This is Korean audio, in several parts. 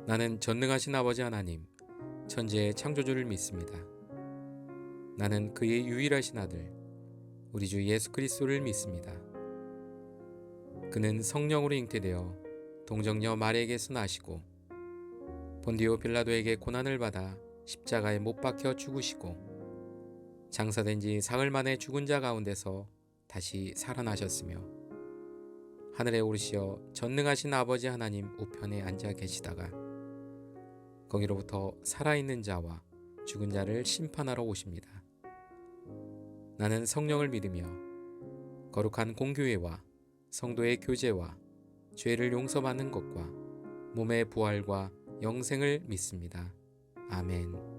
나는 전능하신 아버지 하나님, 천지의 창조주를 믿습니다. 나는 그의 유일하신 아들, 우리 주 예수 그리스도를 믿습니다. 그는 성령으로 잉태되어 동정녀 마리에게서 나시고 본디오 빌라도에게 고난을 받아 십자가에 못 박혀 죽으시고 장사된 지 사흘 만에 죽은 자 가운데서 다시 살아나셨으며 하늘에 오르시어 전능하신 아버지 하나님 우편에 앉아 계시다가 거기로부터 살아있는 자와 죽은 자를 심판하러 오십니다. 나는 성령을 믿으며 거룩한 공교회와 성도의 교제와 죄를 용서받는 것과 몸의 부활과 영생을 믿습니다. 아멘.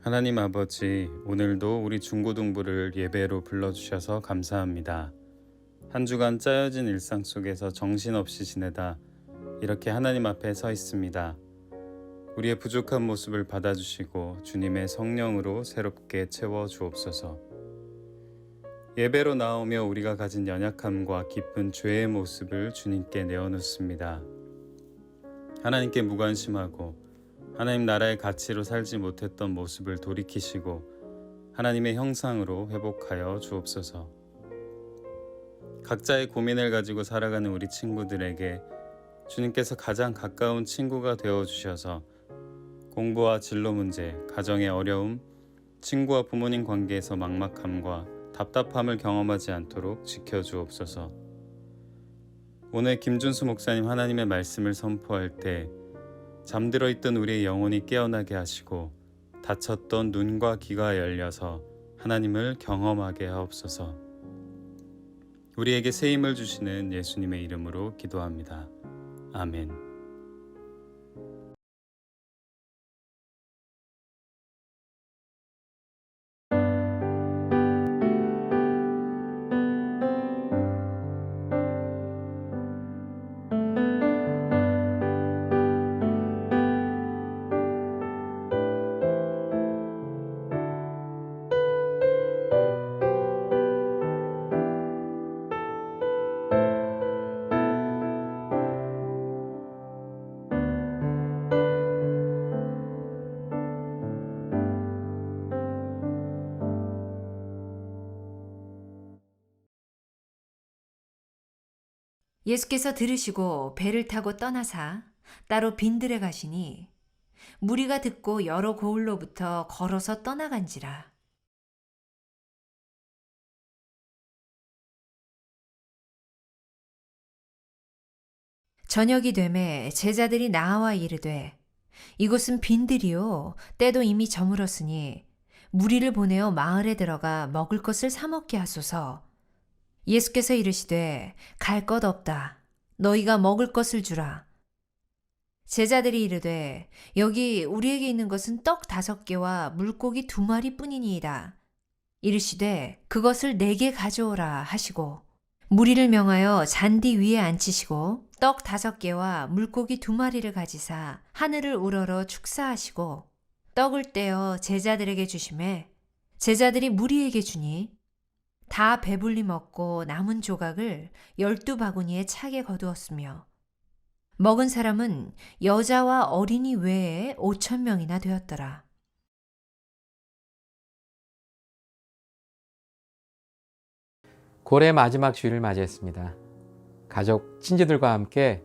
하나님 아버지, 오늘도 우리 중고등부를 예배로 불러주셔서 감사합니다. 한 주간 짜여진 일상 속에서 정신없이 지내다 이렇게 하나님 앞에 서 있습니다. 우리의 부족한 모습을 받아주시고 주님의 성령으로 새롭게 채워주옵소서. 예배로 나오며 우리가 가진 연약함과 깊은 죄의 모습을 주님께 내어놓습니다. 하나님께 무관심하고 하나님 나라의 가치로 살지 못했던 모습을 돌이키시고 하나님의 형상으로 회복하여 주옵소서. 각자의 고민을 가지고 살아가는 우리 친구들에게 주님께서 가장 가까운 친구가 되어주셔서 공부와 진로 문제, 가정의 어려움, 친구와 부모님 관계에서 막막함과 답답함을 경험하지 않도록 지켜주옵소서. 오늘 김준수 목사님 하나님의 말씀을 선포할 때 잠들어 있던 우리의 영혼이 깨어나게 하시고 닫혔던 눈과 귀가 열려서 하나님을 경험하게 하옵소서. 우리에게 새 힘을 주시는 예수님의 이름으로 기도합니다. 아멘. 예수께서 들으시고 배를 타고 떠나사 따로 빈들에 가시니 무리가 듣고 여러 고을로부터 걸어서 떠나간지라. 저녁이 되매 제자들이 나와 이르되 이곳은 빈들이요 때도 이미 저물었으니 무리를 보내어 마을에 들어가 먹을 것을 사 먹게 하소서. 예수께서 이르시되 갈 것 없다. 너희가 먹을 것을 주라. 제자들이 이르되 여기 우리에게 있는 것은 떡 5개와 물고기 2마리 뿐이니이다. 이르시되 그것을 내게 가져오라 하시고 무리를 명하여 잔디 위에 앉히시고 떡 5개와 물고기 2마리를 가지사 하늘을 우러러 축사하시고 떡을 떼어 제자들에게 주시매 제자들이 무리에게 주니 다 배불리 먹고 남은 조각을 12바구니에 차게 거두었으며 먹은 사람은 여자와 어린이 외에 5,000명이나 되었더라. 올해 마지막 주일을 맞이했습니다. 가족, 친지들과 함께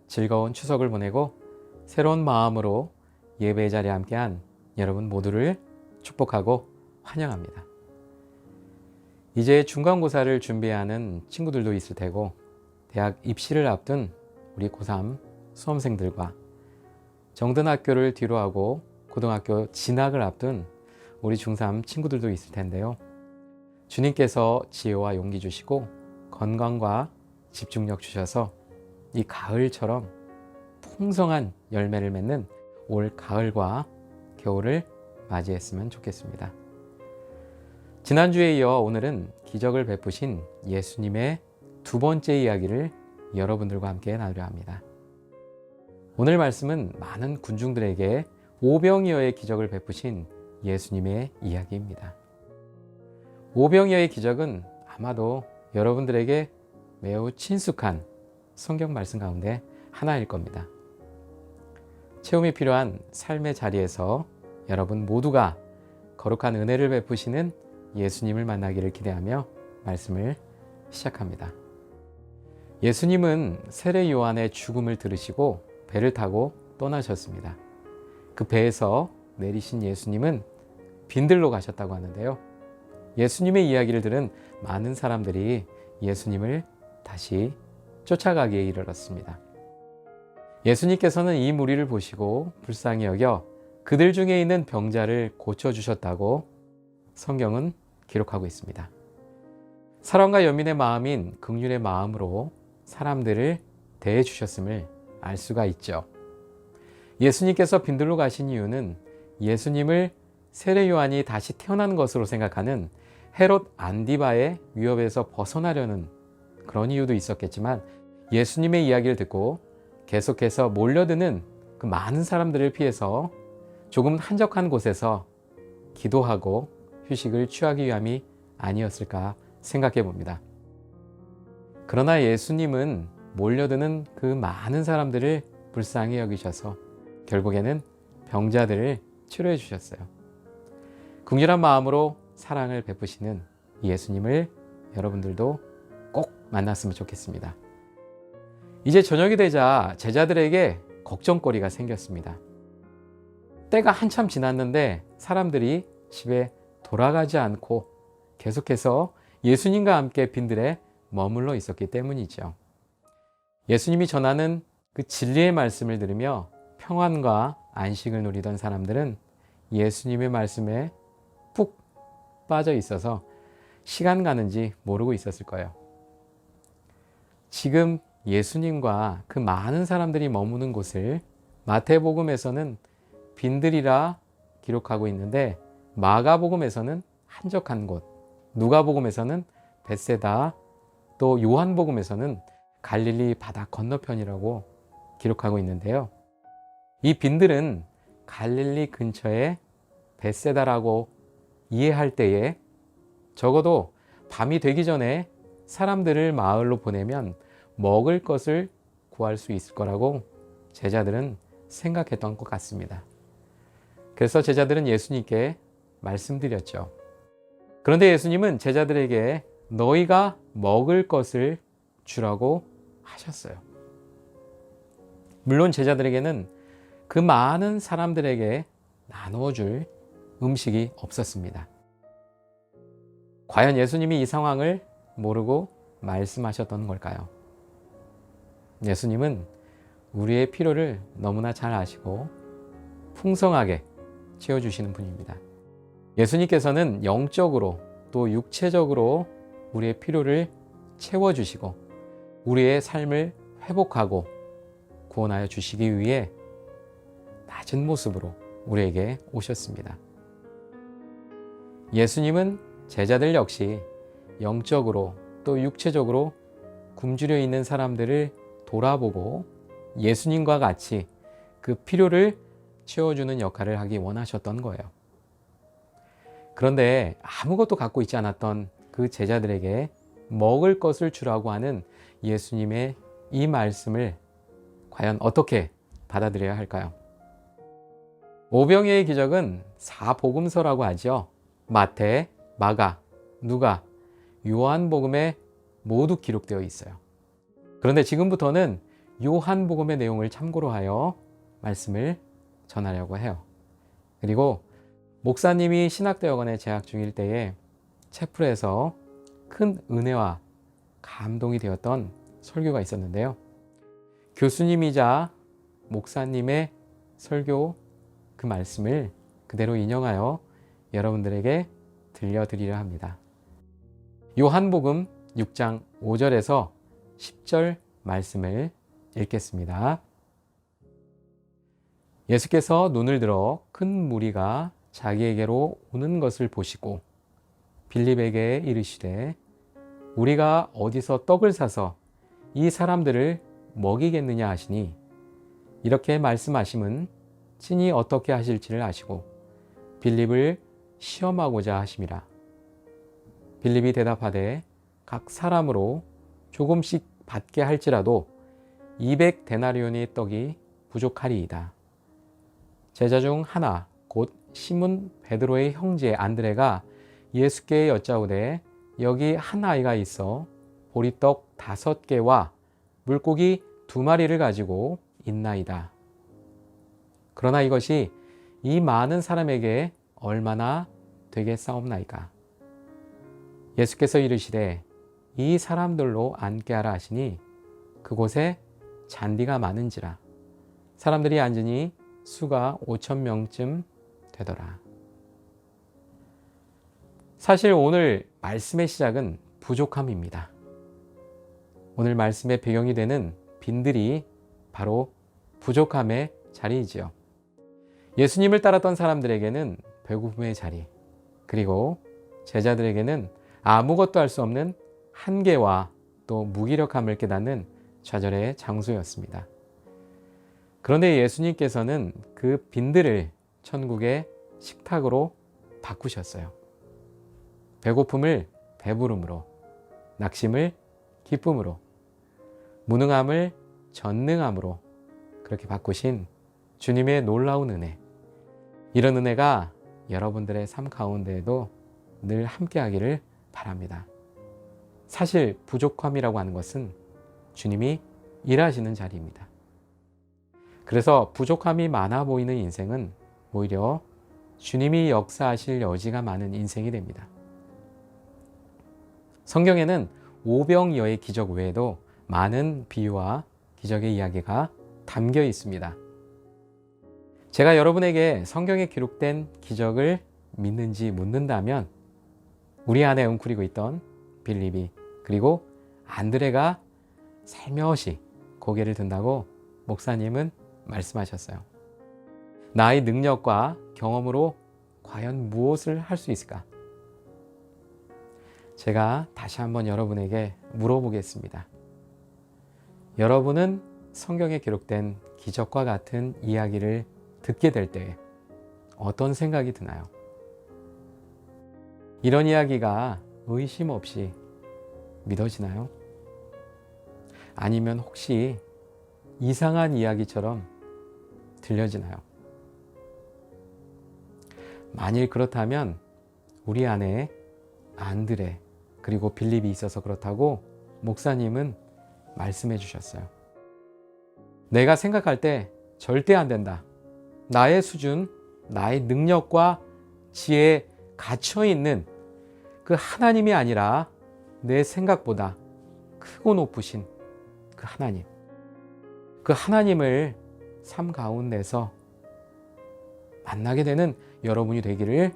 즐거운 추석을 보내고 새로운 마음으로 예배의 자리에 함께한 여러분 모두를 축복하고 환영합니다. 이제 중간고사를 준비하는 친구들도 있을 테고 대학 입시를 앞둔 우리 고3 수험생들과 정든학교를 뒤로하고 고등학교 진학을 앞둔 우리 중3 친구들도 있을 텐데요. 주님께서 지혜와 용기 주시고 건강과 집중력 주셔서 이 가을처럼 풍성한 열매를 맺는 올 가을과 겨울을 맞이했으면 좋겠습니다. 지난주에 이어 오늘은 기적을 베푸신 예수님의 2번째 이야기를 여러분들과 함께 나누려 합니다. 오늘 말씀은 많은 군중들에게 오병이어의 기적을 베푸신 예수님의 이야기입니다. 오병이어의 기적은 아마도 여러분들에게 매우 친숙한 성경 말씀 가운데 하나일 겁니다. 체험이 필요한 삶의 자리에서 여러분 모두가 거룩한 은혜를 베푸시는 예수님을 만나기를 기대하며 말씀을 시작합니다. 예수님은 세례 요한의 죽음을 들으시고 배를 타고 떠나셨습니다. 그 배에서 내리신 예수님은 빈들로 가셨다고 하는데요. 예수님의 이야기를 들은 많은 사람들이 예수님을 다시 쫓아가기에 이르렀습니다. 예수님께서는 이 무리를 보시고 불쌍히 여겨 그들 중에 있는 병자를 고쳐주셨다고 성경은 기록하고 있습니다. 사랑과 연민의 마음인 긍휼의 마음으로 사람들을 대해주셨음을 알 수가 있죠. 예수님께서 빈들로 가신 이유는 예수님을 세례 요한이 다시 태어난 것으로 생각하는 헤롯 안디바의 위협에서 벗어나려는 그런 이유도 있었겠지만 예수님의 이야기를 듣고 계속해서 몰려드는 그 많은 사람들을 피해서 조금 한적한 곳에서 기도하고 휴식을 취하기 위함이 아니었을까 생각해 봅니다. 그러나 예수님은 몰려드는 그 많은 사람들을 불쌍히 여기셔서 결국에는 병자들을 치료해 주셨어요. 긍휼한 마음으로 사랑을 베푸시는 예수님을 여러분들도 꼭 만났으면 좋겠습니다. 이제 저녁이 되자 제자들에게 걱정거리가 생겼습니다. 때가 한참 지났는데 사람들이 집에 돌아가지 않고 계속해서 예수님과 함께 빈들에 머물러 있었기 때문이죠. 예수님이 전하는 그 진리의 말씀을 들으며 평안과 안식을 누리던 사람들은 예수님의 말씀에 푹 빠져 있어서 시간 가는지 모르고 있었을 거예요. 지금 예수님과 그 많은 사람들이 머무는 곳을 마태복음에서는 빈들이라 기록하고 있는데 마가복음에서는 한적한 곳, 누가복음에서는 벳세다, 또 요한복음에서는 갈릴리 바다 건너편이라고 기록하고 있는데요. 이 빈들은 갈릴리 근처에 벳세다라고 이해할 때에 적어도 밤이 되기 전에 사람들을 마을로 보내면 먹을 것을 구할 수 있을 거라고 제자들은 생각했던 것 같습니다. 그래서 제자들은 예수님께 말씀드렸죠. 그런데 예수님은 제자들에게 너희가 먹을 것을 주라고 하셨어요. 물론 제자들에게는 그 많은 사람들에게 나누어 줄 음식이 없었습니다. 과연 예수님이 이 상황을 모르고 말씀하셨던 걸까요? 예수님은 우리의 필요를 너무나 잘 아시고 풍성하게 채워주시는 분입니다. 예수님께서는 영적으로 또 육체적으로 우리의 필요를 채워주시고 우리의 삶을 회복하고 구원하여 주시기 위해 낮은 모습으로 우리에게 오셨습니다. 예수님은 제자들 역시 영적으로 또 육체적으로 굶주려 있는 사람들을 돌아보고 예수님과 같이 그 필요를 채워주는 역할을 하기 원하셨던 거예요. 그런데 아무것도 갖고 있지 않았던 그 제자들에게 먹을 것을 주라고 하는 예수님의 이 말씀을 과연 어떻게 받아들여야 할까요? 오병이의 기적은 4복음서라고 하죠. 마태, 마가, 누가, 요한복음에 모두 기록되어 있어요. 그런데 지금부터는 요한복음의 내용을 참고로 하여 말씀을 전하려고 해요. 그리고 목사님이 신학대학원에 재학 중일 때에 채플에서 큰 은혜와 감동이 되었던 설교가 있었는데요. 교수님이자 목사님의 설교 그 말씀을 그대로 인용하여 여러분들에게 들려드리려 합니다. 요한복음 6장 5절에서 10절 말씀을 읽겠습니다. 예수께서 눈을 들어 큰 무리가 자기에게로 오는 것을 보시고 빌립에게 이르시되 우리가 어디서 떡을 사서 이 사람들을 먹이겠느냐 하시니 이렇게 말씀하심은 친히 어떻게 하실지를 아시고 빌립을 시험하고자 하심이라. 빌립이 대답하되 각 사람으로 조금씩 받게 할지라도 200데나리온의 떡이 부족하리이다. 제자 중 하나 곧 시몬 베드로의 형제 안드레가 예수께 여짜오되 여기 한 아이가 있어 보리떡 5개와 물고기 2마리를 가지고 있나이다. 그러나 이것이 이 많은 사람에게 얼마나 되겠사옵나이까. 예수께서 이르시되 이 사람들로 앉게 하라 하시니 그곳에 잔디가 많은지라 사람들이 앉으니 수가 5,000명쯤 되더라. 사실 오늘 말씀의 시작은 부족함입니다. 오늘 말씀의 배경이 되는 빈들이 바로 부족함의 자리이지요. 예수님을 따랐던 사람들에게는 배고픔의 자리, 그리고 제자들에게는 아무것도 할 수 없는 한계와 또 무기력함을 깨닫는 좌절의 장소였습니다. 그런데 예수님께서는 그 빈들을 천국의 식탁으로 바꾸셨어요. 배고픔을 배부름으로, 낙심을 기쁨으로, 무능함을 전능함으로 그렇게 바꾸신 주님의 놀라운 은혜. 이런 은혜가 여러분들의 삶 가운데에도 늘 함께하기를 바랍니다. 사실 부족함이라고 하는 것은 주님이 일하시는 자리입니다. 그래서 부족함이 많아 보이는 인생은 오히려 주님이 역사하실 여지가 많은 인생이 됩니다. 성경에는 오병이어의 기적 외에도 많은 비유와 기적의 이야기가 담겨 있습니다. 제가 여러분에게 성경에 기록된 기적을 믿는지 묻는다면 우리 안에 웅크리고 있던 빌립이 그리고 안드레가 살며시 고개를 든다고 목사님은 말씀하셨어요. 나의 능력과 경험으로 과연 무엇을 할 수 있을까? 제가 다시 한번 여러분에게 물어보겠습니다. 여러분은 성경에 기록된 기적과 같은 이야기를 듣게 될 때 어떤 생각이 드나요? 이런 이야기가 의심 없이 믿어지나요? 아니면 혹시 이상한 이야기처럼 들려지나요? 만일 그렇다면 우리 안에 안드레 그리고 빌립이 있어서 그렇다고 목사님은 말씀해 주셨어요. 내가 생각할 때 절대 안 된다. 나의 수준, 나의 능력과 지혜에 갇혀 있는 그 하나님이 아니라 내 생각보다 크고 높으신 그 하나님. 그 하나님을 삶 가운데서 만나게 되는 여러분이 되기를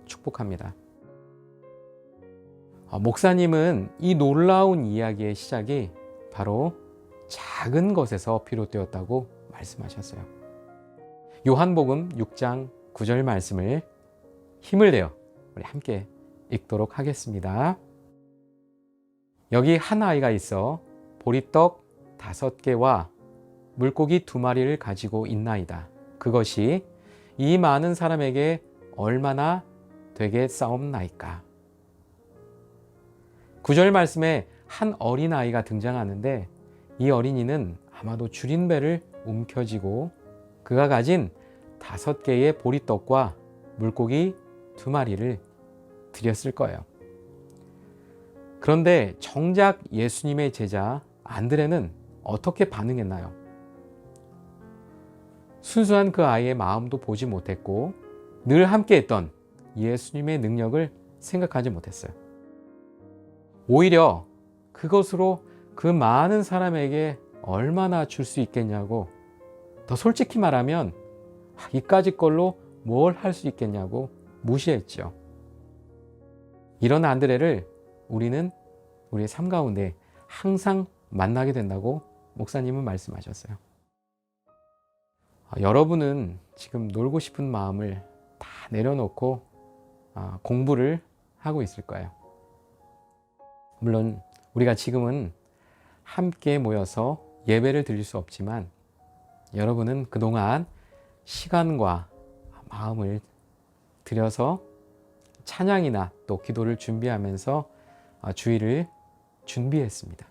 축복합니다. 목사님은 이 놀라운 이야기의 시작이 바로 작은 것에서 비롯되었다고 말씀하셨어요. 요한복음 6장 9절 말씀을 힘을 내어 우리 함께 읽도록 하겠습니다. 여기 한 아이가 있어 보리떡 5개와 물고기 2마리를 가지고 있나이다. 그것이 이 많은 사람에게 얼마나 되겠사옵나이까. 9절 말씀에 한 어린아이가 등장하는데 이 어린이는 아마도 줄인 배를 움켜쥐고 그가 가진 5개의 보리떡과 물고기 2마리를 드렸을 거예요. 그런데 정작 예수님의 제자 안드레는 어떻게 반응했나요? 순수한 그 아이의 마음도 보지 못했고 늘 함께했던 예수님의 능력을 생각하지 못했어요. 오히려 그것으로 그 많은 사람에게 얼마나 줄 수 있겠냐고, 더 솔직히 말하면 이까짓 걸로 뭘 할 수 있겠냐고 무시했죠. 이런 안드레를 우리는 우리의 삶 가운데 항상 만나게 된다고 목사님은 말씀하셨어요. 여러분은 지금 놀고 싶은 마음을 다 내려놓고 공부를 하고 있을 거예요. 물론 우리가 지금은 함께 모여서 예배를 드릴 수 없지만 여러분은 그동안 시간과 마음을 들여서 찬양이나 또 기도를 준비하면서 주일을 준비했습니다.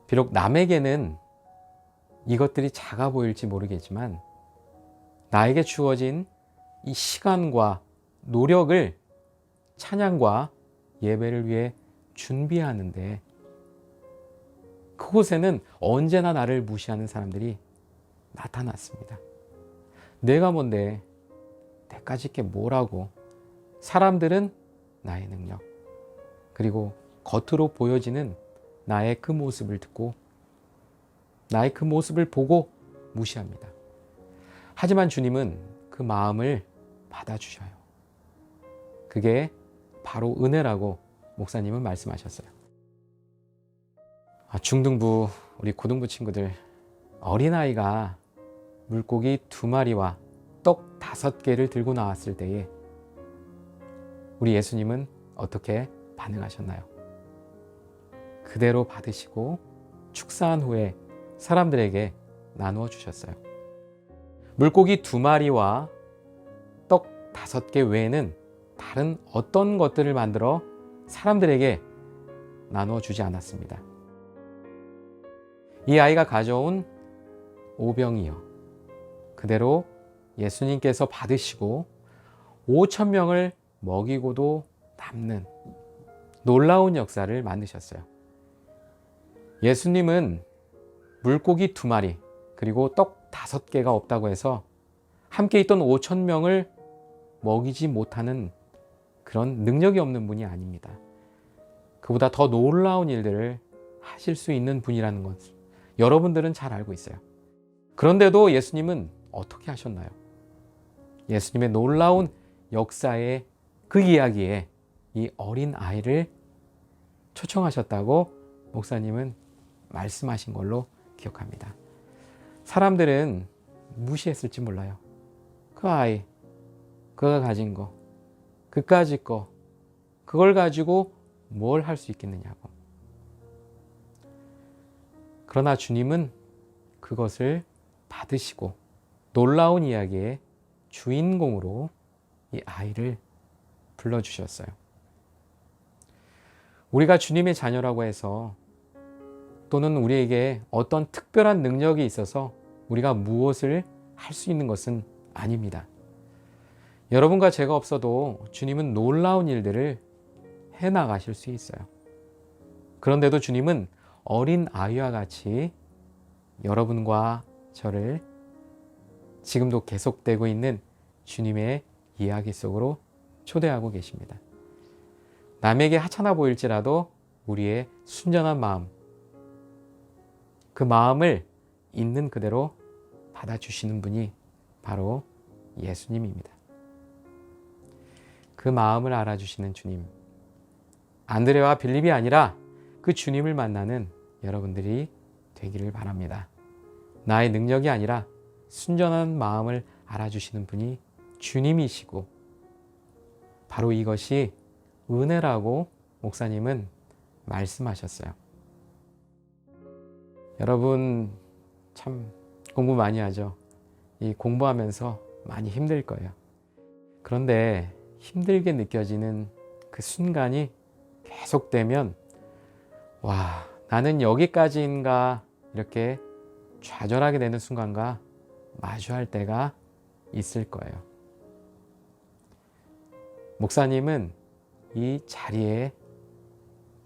비록 남에게는 이것들이 작아 보일지 모르겠지만 나에게 주어진 이 시간과 노력을 찬양과 예배를 위해 준비하는데 그곳에는 언제나 나를 무시하는 사람들이 나타났습니다. 내가 뭔데, 내까짓 게 뭐라고. 사람들은 나의 능력, 그리고 겉으로 보여지는 나의 그 모습을 듣고 나의 그 모습을 보고 무시합니다. 하지만 주님은 그 마음을 받아주셔요. 그게 바로 은혜라고 목사님은 말씀하셨어요. 중등부, 우리 고등부 친구들, 어린아이가 물고기 2마리와 떡 5개를 들고 나왔을 때에 우리 예수님은 어떻게 반응하셨나요? 그대로 받으시고 축사한 후에 사람들에게 나누어 주셨어요. 물고기 2마리와 떡 5개 외에는 다른 어떤 것들을 만들어 사람들에게 나누어 주지 않았습니다. 이 아이가 가져온 오병이어 그대로 예수님께서 받으시고 5,000명을 먹이고도 남는 놀라운 역사를 만드셨어요. 예수님은 물고기 2마리 그리고 떡 5개가 없다고 해서 함께 있던 5,000명을 먹이지 못하는 그런 능력이 없는 분이 아닙니다. 그보다 더 놀라운 일들을 하실 수 있는 분이라는 것을 여러분들은 잘 알고 있어요. 그런데도 예수님은 어떻게 하셨나요? 예수님의 놀라운 역사의 그 이야기에 이 어린 아이를 초청하셨다고 목사님은 말씀하신 걸로 기억합니다. 사람들은 무시했을지 몰라요. 그 아이, 그가 가진 거, 그까짓 거, 그걸 가지고 뭘 할 수 있겠느냐고. 그러나 주님은 그것을 받으시고 놀라운 이야기의 주인공으로 이 아이를 불러주셨어요. 우리가 주님의 자녀라고 해서 또는 우리에게 어떤 특별한 능력이 있어서 우리가 무엇을 할 수 있는 것은 아닙니다. 여러분과 제가 없어도 주님은 놀라운 일들을 해나가실 수 있어요. 그런데도 주님은 어린 아이와 같이 여러분과 저를 지금도 계속되고 있는 주님의 이야기 속으로 초대하고 계십니다. 남에게 하찮아 보일지라도 우리의 순전한 마음, 그 마음을 있는 그대로 받아주시는 분이 바로 예수님입니다. 그 마음을 알아주시는 주님, 안드레와 빌립이 아니라 그 주님을 만나는 여러분들이 되기를 바랍니다. 나의 능력이 아니라 순전한 마음을 알아주시는 분이 주님이시고 바로 이것이 은혜라고 목사님은 말씀하셨어요. 여러분 참 공부 많이 하죠. 이 공부하면서 많이 힘들 거예요. 그런데 힘들게 느껴지는 그 순간이 계속되면 와, 나는 여기까지인가 이렇게 좌절하게 되는 순간과 마주할 때가 있을 거예요. 목사님은 이 자리에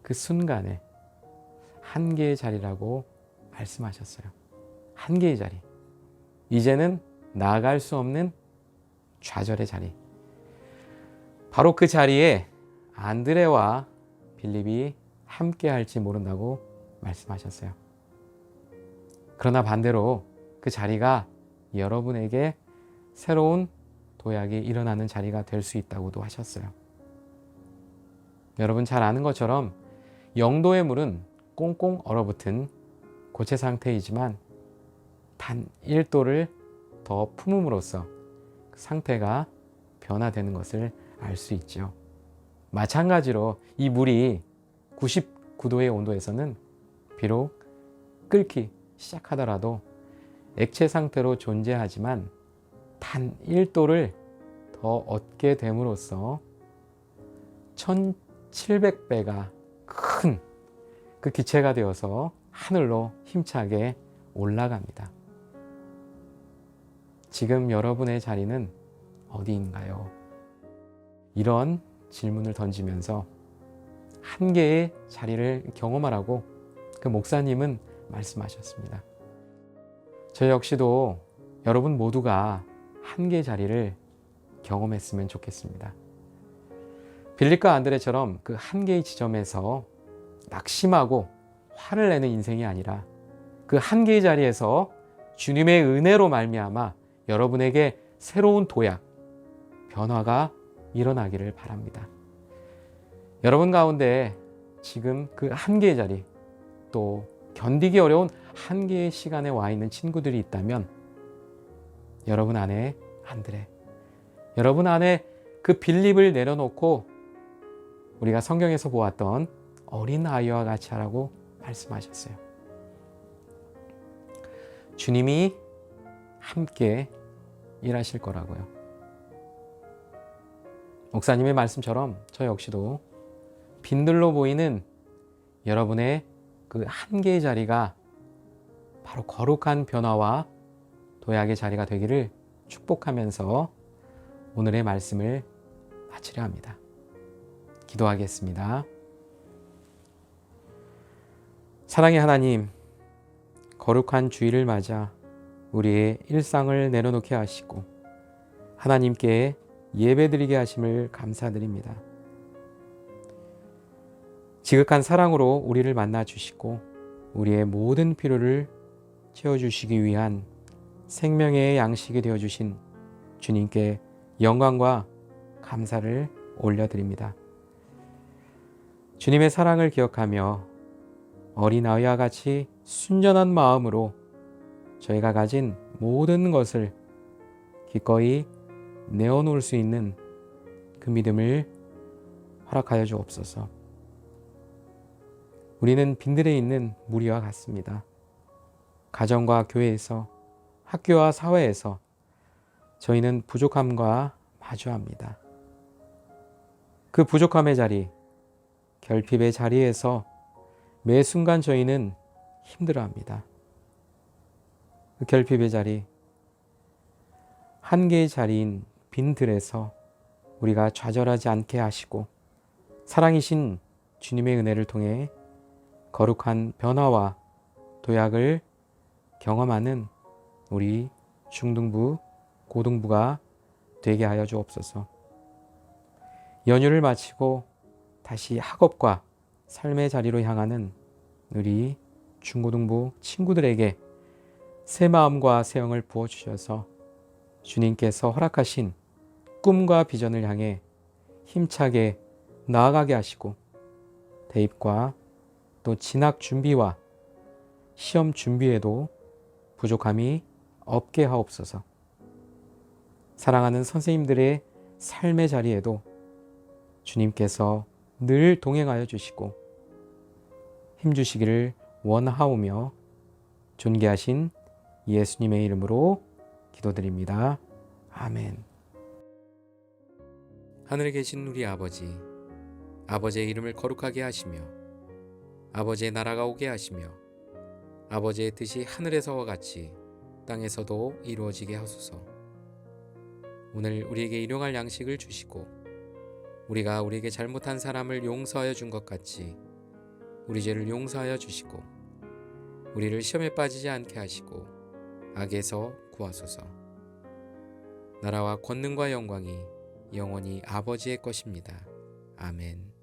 그 순간에 한계의 자리라고 말씀하셨어요. 한계의 자리. 이제는 나아갈 수 없는 좌절의 자리. 바로 그 자리에 안드레와 빌립이 함께 할지 모른다고 말씀하셨어요. 그러나 반대로 그 자리가 여러분에게 새로운 도약이 일어나는 자리가 될 수 있다고도 하셨어요. 여러분 잘 아는 것처럼 영도의 물은 꽁꽁 얼어붙은 고체 상태이지만 단 1도를 더 품음으로써 그 상태가 변화되는 것을 알 수 있죠. 마찬가지로 이 물이 99도의 온도에서는 비록 끓기 시작하더라도 액체 상태로 존재하지만 단 1도를 더 얻게 됨으로써 1700배가 큰 그 기체가 되어서 하늘로 힘차게 올라갑니다. 지금 여러분의 자리는 어디인가요? 이런 질문을 던지면서 한계의 자리를 경험하라고 그 목사님은 말씀하셨습니다. 저 역시도 여러분 모두가 한계의 자리를 경험했으면 좋겠습니다. 빌립과 안드레처럼 그 한계의 지점에서 낙심하고 화를 내는 인생이 아니라 그 한계의 자리에서 주님의 은혜로 말미암아 여러분에게 새로운 도약, 변화가 일어나기를 바랍니다. 여러분 가운데 지금 그 한계의 자리, 또 견디기 어려운 한계의 시간에 와 있는 친구들이 있다면 여러분 안에 안드레. 여러분 안에 그 빌립을 내려놓고 우리가 성경에서 보았던 어린 아이와 같이 하라고 말씀하셨어요. 주님이 함께 일하실 거라고요. 목사님의 말씀처럼 저 역시도 빈들로 보이는 여러분의 그 한계의 자리가 바로 거룩한 변화와 도약의 자리가 되기를 축복하면서 오늘의 말씀을 마치려 합니다. 기도하겠습니다. 사랑의 하나님, 거룩한 주일을 맞아 우리의 일상을 내려놓게 하시고 하나님께 예배드리게 하심을 감사드립니다. 지극한 사랑으로 우리를 만나 주시고 우리의 모든 필요를 채워주시기 위한 생명의 양식이 되어주신 주님께 영광과 감사를 올려드립니다. 주님의 사랑을 기억하며 어린아이와 같이 순전한 마음으로 저희가 가진 모든 것을 기꺼이 내어놓을 수 있는 그 믿음을 허락하여 주옵소서. 우리는 빈들에 있는 무리와 같습니다. 가정과 교회에서, 학교와 사회에서 저희는 부족함과 마주합니다. 그 부족함의 자리, 결핍의 자리에서 매 순간 저희는 힘들어합니다. 그 결핍의 자리, 한계의 자리인 빈들에서 우리가 좌절하지 않게 하시고 사랑이신 주님의 은혜를 통해 거룩한 변화와 도약을 경험하는 우리 중등부, 고등부가 되게 하여 주옵소서. 연휴를 마치고 다시 학업과 삶의 자리로 향하는 우리 중고등부 친구들에게 새 마음과 새 영을 부어주셔서 주님께서 허락하신 꿈과 비전을 향해 힘차게 나아가게 하시고 대입과 또 진학 준비와 시험 준비에도 부족함이 없게 하옵소서. 사랑하는 선생님들의 삶의 자리에도 주님께서 늘 동행하여 주시고 힘주시기를 원하오며 존귀하신 예수님의 이름으로 기도드립니다. 아멘. 하늘에 계신 우리 아버지, 아버지의 이름을 거룩하게 하시며 아버지의 나라가 오게 하시며 아버지의 뜻이 하늘에서와 같이 땅에서도 이루어지게 하소서. 오늘 우리에게 일용할 양식을 주시고 우리가 우리에게 잘못한 사람을 용서하여 준 것 같이 우리 죄를 용서하여 주시고 우리를 시험에 빠지지 않게 하시고 악에서 구하소서. 나라와 권능과 영광이 영원히 아버지의 것입니다. 아멘.